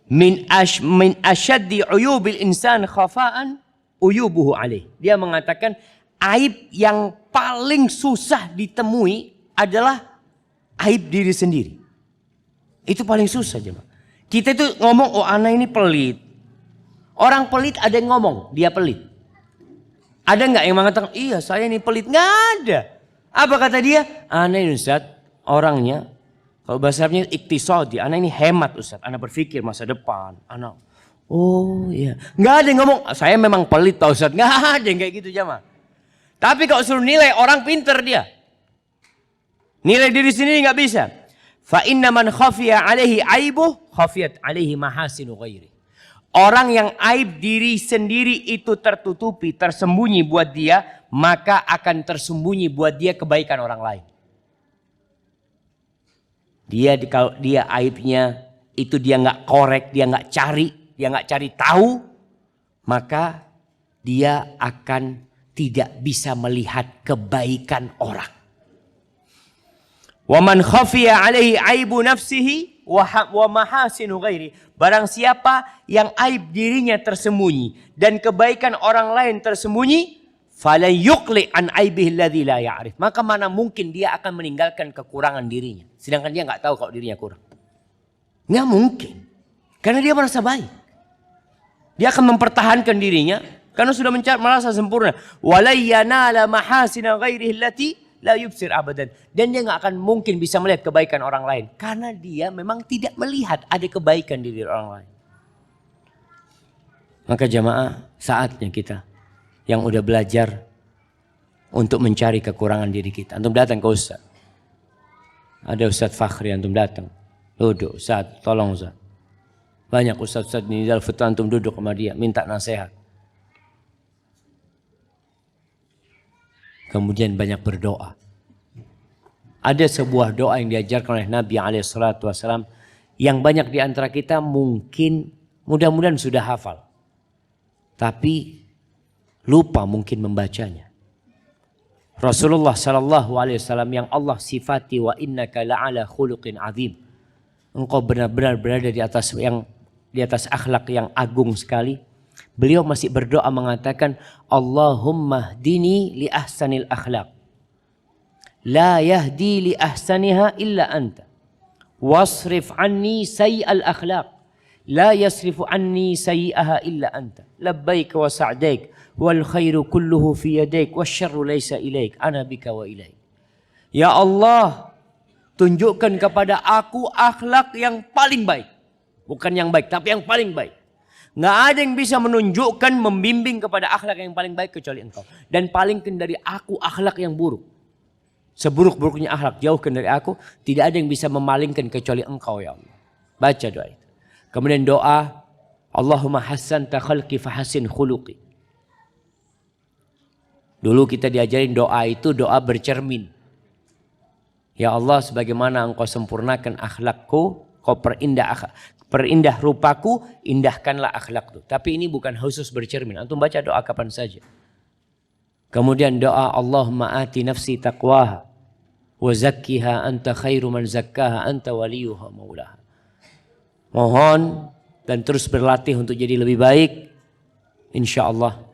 min asyaddi uyubil insan khafa'an uyubuhu alaih. Dia mengatakan aib yang paling susah ditemui adalah aib diri sendiri. Itu paling susah jemaah. Kita itu ngomong, oh anak ini pelit. Orang pelit ada yang ngomong dia pelit. Ada nggak yang mengatakan iya saya ini pelit? Nggak ada. Apa kata dia? Anak ini Ustaz, orangnya kalau bahasa Arabnya iktisadi, anak ini hemat Ustaz. Anak berpikir masa depan. Anak, oh iya. Nggak ada yang ngomong saya memang pelit Pak Ustaz. Nggak ada yang kayak gitu jemaah. Tapi kalau suruh nilai orang pinter dia. Nilai diri sendiri nggak bisa. Fa inna man khafiya alaihi aibuh khafiyat alaihi mahasinu ghairi. Orang yang aib diri sendiri itu tertutupi, tersembunyi buat dia, maka akan tersembunyi buat dia kebaikan orang lain. Kalau dia aibnya itu dia nggak korek, dia nggak cari tahu, maka dia akan tidak bisa melihat kebaikan orang. Wa man khafiya alaihi aibu nafsihi wa mahasinu ghairi. Barang siapa yang aib dirinya tersembunyi dan kebaikan orang lain tersembunyi, fala yuqli an aibihi alladzi la ya'rif. Maka mana mungkin dia akan meninggalkan kekurangan dirinya, sedangkan dia nggak tahu kalau dirinya kurang. Nggak mungkin. Karena dia merasa baik. Dia akan mempertahankan dirinya karena sudah merasa sempurna. Wala yanala mahasina ghairihi allati la yubsir abadan. Dan dia nggak akan mungkin bisa melihat kebaikan orang lain. Karena dia memang tidak melihat ada kebaikan di diri orang lain. Maka jamaah, saatnya kita yang udah belajar untuk mencari kekurangan diri kita. Antum datang ke Ustaz. Ada Ustaz Fakhri, antum datang. Duduk, Ustaz, tolong Ustaz. Banyak Ustaz-Ustaz di Darul Fitnah, antum duduk sama dia, minta nasihat. Kemudian banyak berdoa. Ada sebuah doa yang diajarkan oleh Nabi SAW yang banyak di antara kita mungkin mudah-mudahan sudah hafal. Tapi lupa mungkin membacanya. Rasulullah SAW yang Allah sifati wa innaka la'ala khuluqin azim. Engkau benar-benar berada di atas akhlak yang agung sekali. Beliau masih berdoa mengatakan Allahumma hdini li ahsanil akhlaq. La yahdi li ahsaniha illa anta. Wasrif anni sayyi'al akhlaq. La yasrifu anni sayyi'aha illa anta. Labbaik wa sa'daik. Wal khairu kulluhu fi yadaik. Wasyarru laysa ilaik. Ana bika wa ilaik. Ya Allah, tunjukkan kepada aku akhlak yang paling baik. Bukan yang baik, tapi yang paling baik. Nggak ada yang bisa menunjukkan, membimbing kepada akhlak yang paling baik kecuali engkau. Dan palingkan dari aku akhlak yang buruk. Seburuk-buruknya akhlak, jauhkan dari aku. Tidak ada yang bisa memalingkan kecuali engkau ya Allah. Baca doa itu. Kemudian doa, Allahumma hassanta khalqi fahassin khuluqi. Dulu kita diajarin doa itu doa bercermin. Ya Allah, sebagaimana engkau sempurnakan akhlakku, kau perindah rupaku, indahkanlah akhlakku. Tapi ini bukan khusus bercermin. Antum baca doa kapan saja. Kemudian doa Allahumma ati nafsi taqwaha wa zakkiha anta khairu man zakkaha anta waliyuha maulaha. Mohon dan terus berlatih untuk jadi lebih baik. InsyaAllah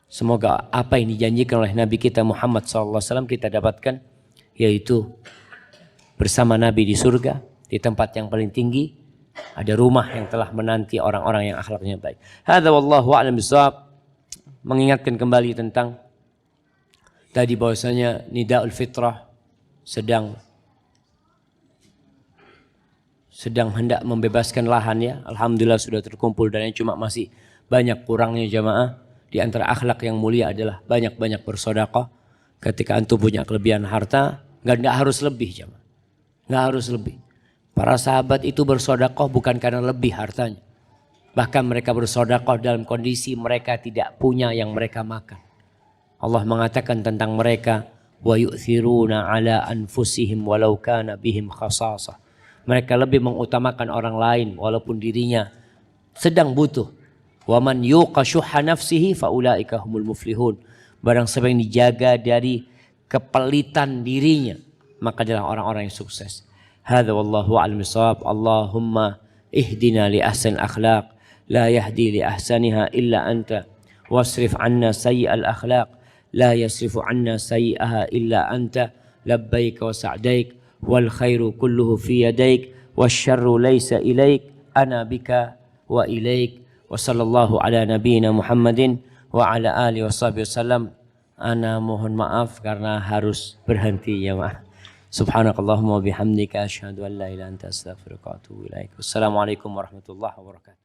semoga apa yang dijanjikan oleh Nabi kita Muhammad SAW kita dapatkan. Yaitu bersama Nabi di surga, di tempat yang paling tinggi. Ada rumah yang telah menanti orang-orang yang akhlaknya baik. Hadza wallahu a'lam bishawab. Mengingatkan kembali tentang tadi bahwasanya Nidaul Fitrah sedang hendak membebaskan lahan ya. Alhamdulillah sudah terkumpul dan cuma masih banyak kurangnya jamaah. Di antara akhlak yang mulia adalah banyak-banyak bersedekah. Ketika antum punya kelebihan harta, nggak harus lebih jamaah. Nggak harus lebih. Para sahabat itu bersedekah bukan karena lebih hartanya. Bahkan mereka bersedekah dalam kondisi mereka tidak punya yang mereka makan. Allah mengatakan tentang mereka, wa yu'thiruna ala anfusihim walau kana bihim khasasah. Mereka lebih mengutamakan orang lain walaupun dirinya sedang butuh. Wa man yuqa syuhha nafsihi faulaika humul muflihun. Barang siapa yang dijaga dari kepelitan dirinya, maka adalah orang-orang yang sukses. Hadza wallahu a'lam bissawab. Allahumma ihdina li ahsan akhlaq la yahdi li ahsaniha illa anta wasrif 'anna sayyi'al akhlaq la yasrifu 'anna sayyi'aha illa anta labbaik wa sa'daik wal khairu kulluhu fi yadaik wasyarru laysa ilaik ana bika wa ilaik wa sallallahu ala nabiyyina Muhammadin wa ala alihi washabihi wasallam. Ana mohon maaf karena harus berhenti ya maaf. Subhanakallahumma wa bihamdika asyhadu an la ilaha illa anta astaghfiruka wa atubu ilaik. Wassalamualaikum warahmatullahi wabarakatuh.